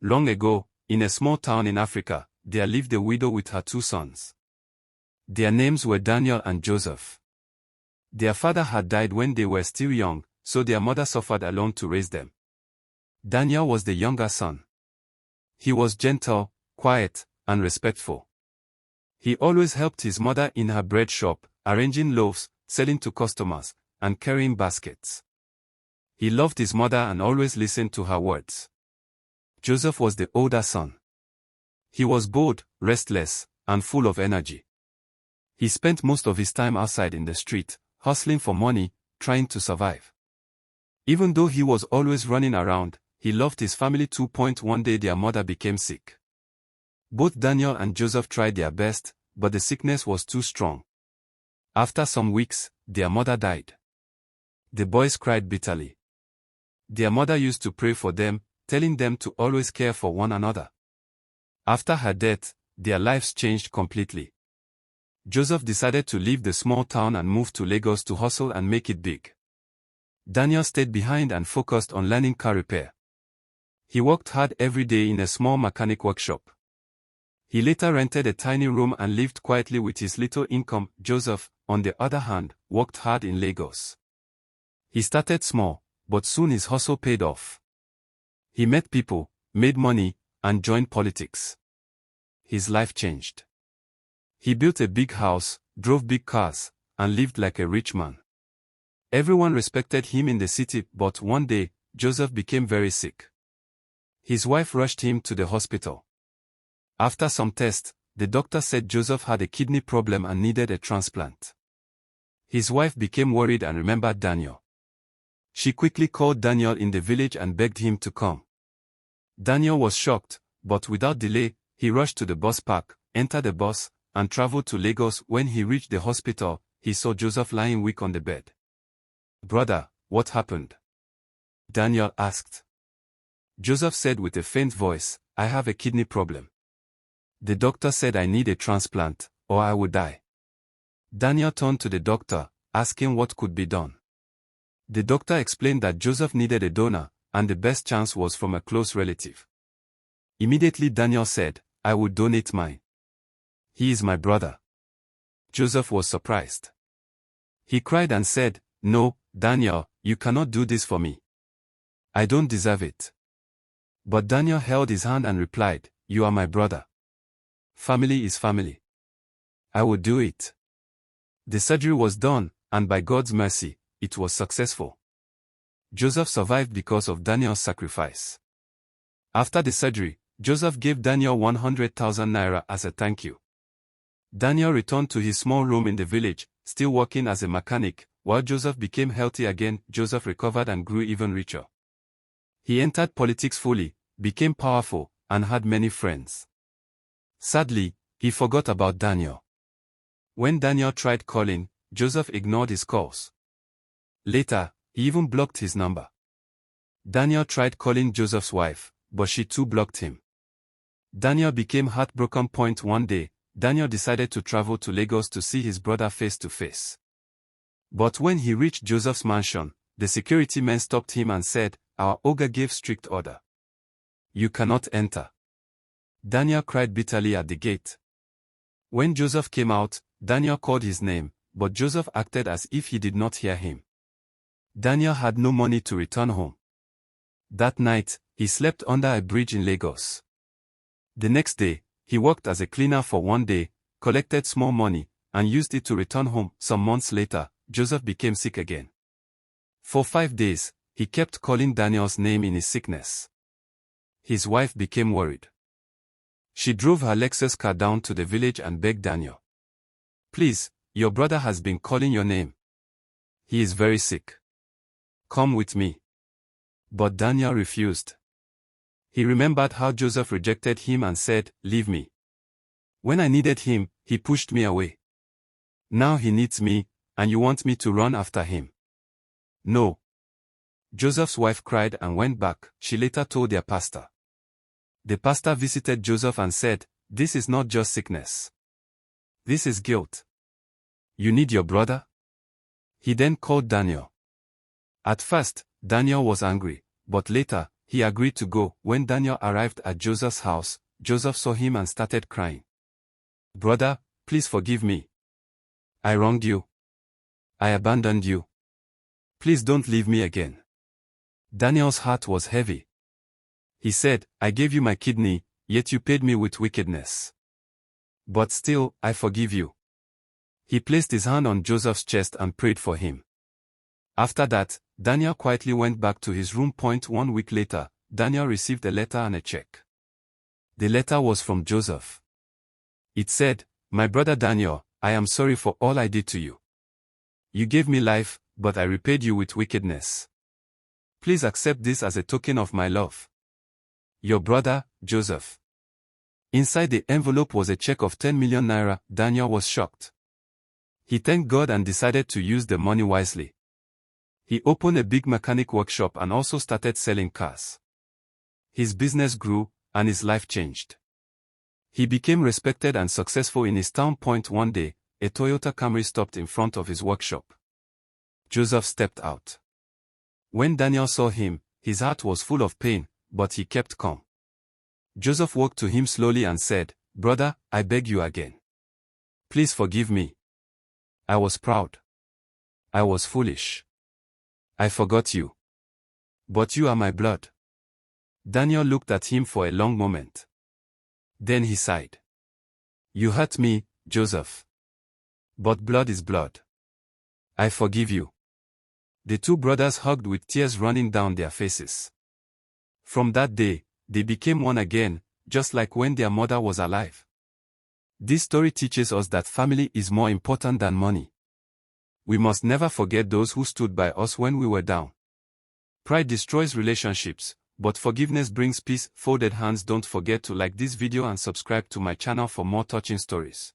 Long ago, in a small town in Africa, there lived a widow with her 2 sons. Their names were Daniel and Joseph. Their father had died when they were still young, so their mother suffered alone to raise them. Daniel was the younger son. He was gentle, quiet, and respectful. He always helped his mother in her bread shop, arranging loaves, selling to customers, and carrying baskets. He loved his mother and always listened to her words. Joseph was the older son. He was bold, restless, and full of energy. He spent most of his time outside in the street, hustling for money, trying to survive. Even though he was always running around, he loved his family too. One day their mother became sick. Both Daniel and Joseph tried their best, but the sickness was too strong. After some weeks, their mother died. The boys cried bitterly. Their mother used to pray for them, telling them to always care for one another. After her death, their lives changed completely. Joseph decided to leave the small town and move to Lagos to hustle and make it big. Daniel stayed behind and focused on learning car repair. He worked hard every day in a small mechanic workshop. He later rented a tiny room and lived quietly with his little income. Joseph, on the other hand, worked hard in Lagos. He started small, but soon his hustle paid off. He met people, made money, and joined politics. His life changed. He built a big house, drove big cars, and lived like a rich man. Everyone respected him in the city, but one day, Joseph became very sick. His wife rushed him to the hospital. After some tests, the doctor said Joseph had a kidney problem and needed a transplant. His wife became worried and remembered Daniel. She quickly called Daniel in the village and begged him to come. Daniel was shocked, but without delay, he rushed to the bus park, entered the bus, and traveled to Lagos. When he reached the hospital, he saw Joseph lying weak on the bed. "Brother, what happened?" Daniel asked. Joseph said with a faint voice, "I have a kidney problem. The doctor said I need a transplant, or I would die." Daniel turned to the doctor, asking what could be done. The doctor explained that Joseph needed a donor, and the best chance was from a close relative. Immediately Daniel said, "I would donate mine. He is my brother." Joseph was surprised. He cried and said, "No, Daniel, you cannot do this for me. I don't deserve it." But Daniel held his hand and replied, "You are my brother. Family is family. I will do it." The surgery was done, and by God's mercy, it was successful. Joseph survived because of Daniel's sacrifice. After the surgery, Joseph gave Daniel 100,000 naira as a thank you. Daniel returned to his small room in the village, still working as a mechanic. While Joseph became healthy again, Joseph recovered and grew even richer. He entered politics fully, became powerful, and had many friends. Sadly, he forgot about Daniel. When Daniel tried calling, Joseph ignored his calls. Later, he even blocked his number. Daniel tried calling Joseph's wife, but she too blocked him. Daniel became heartbroken. One day, Daniel decided to travel to Lagos to see his brother face to face. But when he reached Joseph's mansion, the security men stopped him and said, "Our Oga gave strict order. You cannot enter." Daniel cried bitterly at the gate. When Joseph came out, Daniel called his name, but Joseph acted as if he did not hear him. Daniel had no money to return home. That night, he slept under a bridge in Lagos. The next day, he worked as a cleaner for one day, collected small money, and used it to return home. Some months later, Joseph became sick again. For 5 days, he kept calling Daniel's name in his sickness. His wife became worried. She drove her Lexus car down to the village and begged Daniel, "Please, your brother has been calling your name. He is very sick. Come with me." But Daniel refused. He remembered how Joseph rejected him and said, "Leave me. When I needed him, he pushed me away. Now he needs me, and you want me to run after him? No." Joseph's wife cried and went back. She later told their pastor. The pastor visited Joseph and said, "This is not just sickness. This is guilt. You need your brother?" He then called Daniel. At first, Daniel was angry, but later, He agreed to go. When Daniel arrived at Joseph's house, Joseph saw him and started crying. "Brother, please forgive me. I wronged you. I abandoned you. Please don't leave me again." Daniel's heart was heavy. He said, "I gave you my kidney, yet you paid me with wickedness. But still, I forgive you." He placed his hand on Joseph's chest and prayed for him. After that, Daniel quietly went back to his room. 1 week later, Daniel received a letter and a check. The letter was from Joseph. It said, "My brother Daniel, I am sorry for all I did to you. You gave me life, but I repaid you with wickedness. Please accept this as a token of my love. Your brother, Joseph." Inside the envelope was a check of 10 million naira. Daniel was shocked. He thanked God and decided to use the money wisely. He opened a big mechanic workshop and also started selling cars. His business grew, and his life changed. He became respected and successful in his town. One day, a Toyota Camry stopped in front of his workshop. Joseph stepped out. When Daniel saw him, his heart was full of pain, but he kept calm. Joseph walked to him slowly and said, "Brother, I beg you again. Please forgive me. I was proud. I was foolish. I forgot you. But you are my blood." Daniel looked at him for a long moment. Then he sighed. "You hurt me, Joseph. But blood is blood. I forgive you." The two brothers hugged with tears running down their faces. From that day, they became one again, just like when their mother was alive. This story teaches us that family is more important than money. We must never forget those who stood by us when we were down. Pride destroys relationships, but forgiveness brings peace. Folded hands. Don't forget to like this video and subscribe to my channel for more touching stories.